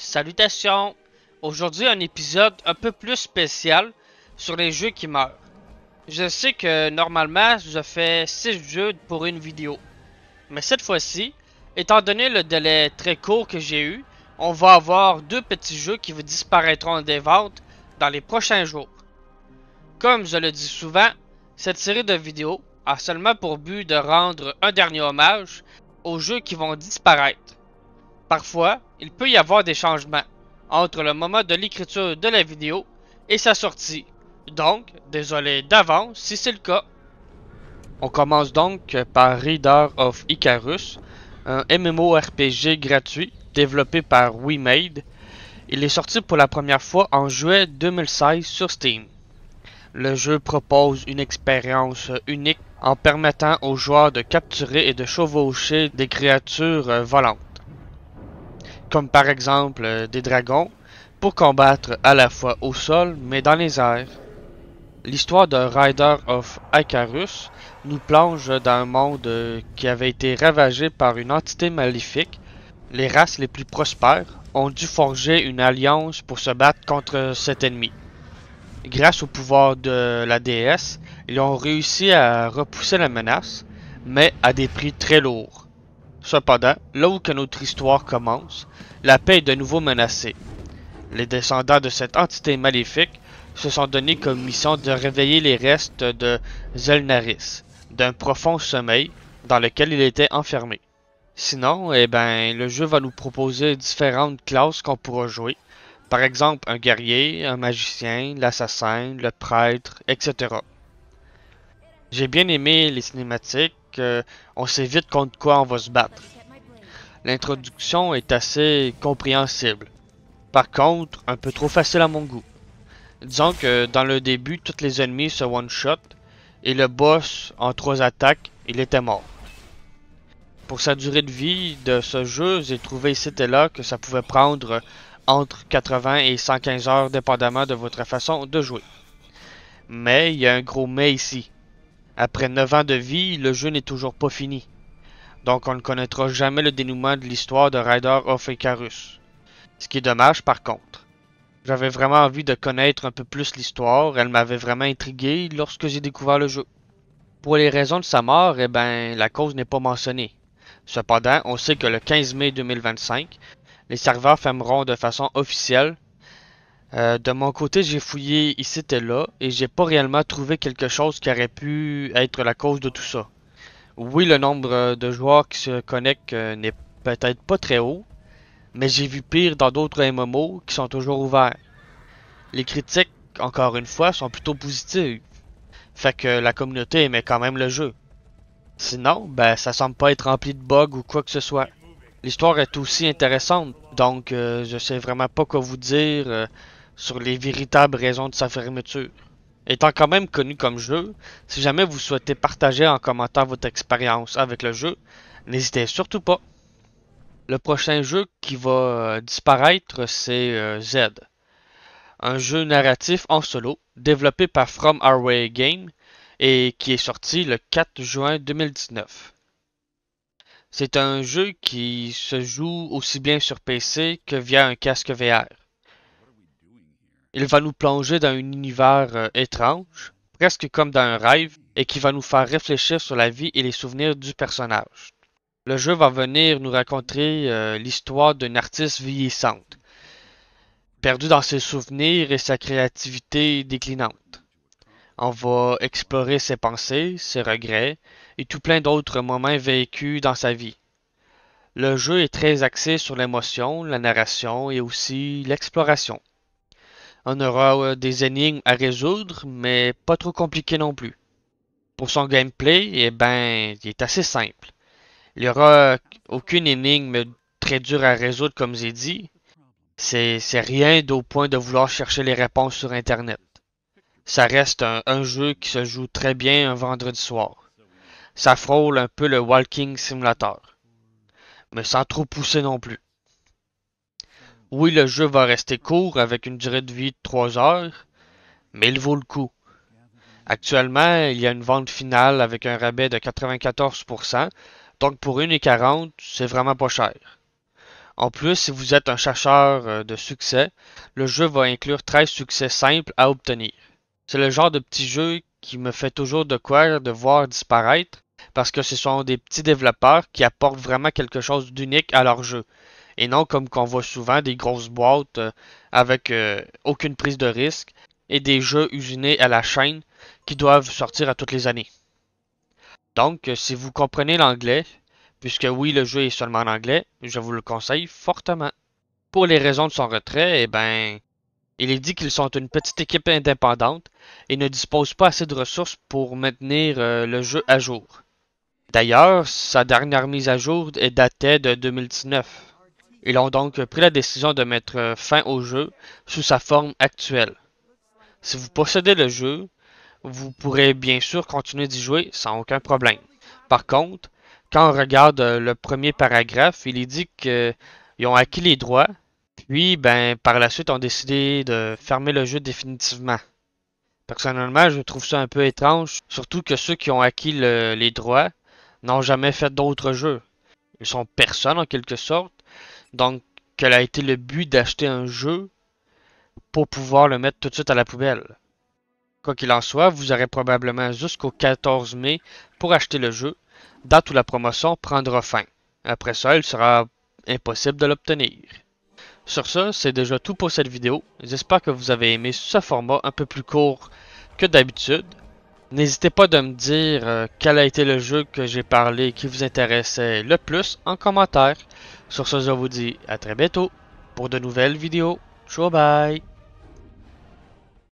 Salutations! Aujourd'hui, un épisode un peu plus spécial sur les jeux qui meurent. Je sais que normalement, je fais 6 jeux pour une vidéo. Mais cette fois-ci, étant donné le délai très court que j'ai eu, on va avoir 2 petits jeux qui disparaîtront des ventes dans les prochains jours. Comme je le dis souvent, cette série de vidéos a seulement pour but de rendre un dernier hommage aux jeux qui vont disparaître. Parfois, il peut y avoir des changements entre le moment de l'écriture de la vidéo et sa sortie. Donc, désolé d'avance si c'est le cas. On commence donc par Reader of Icarus, un MMORPG gratuit développé par WeMade. Il est sorti pour la première fois en juillet 2016 sur Steam. Le jeu propose une expérience unique en permettant aux joueurs de capturer et de chevaucher des créatures volantes, comme par exemple des dragons, pour combattre à la fois au sol mais dans les airs. L'histoire de Rider of Icarus nous plonge dans un monde qui avait été ravagé par une entité maléfique. Les races les plus prospères ont dû forger une alliance pour se battre contre cet ennemi. Grâce au pouvoir de la déesse, ils ont réussi à repousser la menace, mais à des prix très lourds. Cependant, là où que notre histoire commence, la paix est de nouveau menacée. Les descendants de cette entité maléfique se sont donné comme mission de réveiller les restes de Zelnaris, d'un profond sommeil dans lequel il était enfermé. Sinon, le jeu va nous proposer différentes classes qu'on pourra jouer. Par exemple, un guerrier, un magicien, l'assassin, le prêtre, etc. J'ai bien aimé les cinématiques, on sait vite contre quoi on va se battre. L'introduction est assez compréhensible. Par contre, un peu trop facile à mon goût. Disons que dans le début, tous les ennemis se one-shot, et le boss, en 3 attaques, il était mort. Pour sa durée de vie de ce jeu, j'ai trouvé ici et là que ça pouvait prendre entre 80 et 115 heures dépendamment de votre façon de jouer. Mais il y a un gros mais ici. Après 9 ans de vie, le jeu n'est toujours pas fini. Donc on ne connaîtra jamais le dénouement de l'histoire de Rider of Icarus. Ce qui est dommage par contre. J'avais vraiment envie de connaître un peu plus l'histoire, elle m'avait vraiment intrigué lorsque j'ai découvert le jeu. Pour les raisons de sa mort, la cause n'est pas mentionnée. Cependant, on sait que le 15 mai 2025, les serveurs fermeront de façon officielle. De mon côté, j'ai fouillé ici et là, et j'ai pas réellement trouvé quelque chose qui aurait pu être la cause de tout ça. Oui, le nombre de joueurs qui se connectent n'est peut-être pas très haut, mais j'ai vu pire dans d'autres MMO qui sont toujours ouverts. Les critiques, encore une fois, sont plutôt positives. Fait que la communauté aimait quand même le jeu. Sinon, ça semble pas être rempli de bugs ou quoi que ce soit. L'histoire est aussi intéressante, donc je sais vraiment pas quoi vous dire sur les véritables raisons de sa fermeture. Étant quand même connu comme jeu, si jamais vous souhaitez partager en commentant votre expérience avec le jeu, n'hésitez surtout pas. Le prochain jeu qui va disparaître, c'est Z, un jeu narratif en solo développé par From Our Way Game et qui est sorti le 4 juin 2019. C'est un jeu qui se joue aussi bien sur PC que via un casque VR. Il va nous plonger dans un univers étrange, presque comme dans un rêve, et qui va nous faire réfléchir sur la vie et les souvenirs du personnage. Le jeu va venir nous raconter l'histoire d'une artiste vieillissante, perdue dans ses souvenirs et sa créativité déclinante. On va explorer ses pensées, ses regrets et tout plein d'autres moments vécus dans sa vie. Le jeu est très axé sur l'émotion, la narration et aussi l'exploration. On aura des énigmes à résoudre, mais pas trop compliquées non plus. Pour son gameplay, il est assez simple. Il n'y aura aucune énigme très dure à résoudre comme j'ai dit. C'est rien au point de vouloir chercher les réponses sur internet. Ça reste un jeu qui se joue très bien un vendredi soir. Ça frôle un peu le Walking Simulator, mais sans trop pousser non plus. Oui, le jeu va rester court avec une durée de vie de 3 heures, mais il vaut le coup. Actuellement, il y a une vente finale avec un rabais de 94%, donc pour 1,40, c'est vraiment pas cher. En plus, si vous êtes un chercheur de succès, le jeu va inclure 13 succès simples à obtenir. C'est le genre de petit jeu qui me fait toujours de quoi de voir disparaître parce que ce sont des petits développeurs qui apportent vraiment quelque chose d'unique à leur jeu et non comme qu'on voit souvent des grosses boîtes avec aucune prise de risque et des jeux usinés à la chaîne qui doivent sortir à toutes les années. Donc, si vous comprenez l'anglais, puisque oui, le jeu est seulement en anglais, je vous le conseille fortement. Pour les raisons de son retrait, eh ben, il est dit qu'ils sont une petite équipe indépendante et ne disposent pas assez de ressources pour maintenir le jeu à jour. D'ailleurs, sa dernière mise à jour datait de 2019. Ils ont donc pris la décision de mettre fin au jeu sous sa forme actuelle. Si vous possédez le jeu, vous pourrez bien sûr continuer d'y jouer sans aucun problème. Par contre, quand on regarde le premier paragraphe, il est dit qu'ils ont acquis les droits, puis ben par la suite ont décidé de fermer le jeu définitivement. Personnellement, je trouve ça un peu étrange, surtout que ceux qui ont acquis les droits n'ont jamais fait d'autres jeux. Ils sont personne en quelque sorte, donc quel a été le but d'acheter un jeu pour pouvoir le mettre tout de suite à la poubelle? Quoi qu'il en soit, vous aurez probablement jusqu'au 14 mai pour acheter le jeu, date où la promotion prendra fin. Après ça, il sera impossible de l'obtenir. Sur ce, c'est déjà tout pour cette vidéo. J'espère que vous avez aimé ce format un peu plus court que d'habitude. N'hésitez pas de me dire quel a été le jeu que j'ai parlé qui vous intéressait le plus en commentaire. Sur ce, je vous dis à très bientôt pour de nouvelles vidéos. Ciao bye!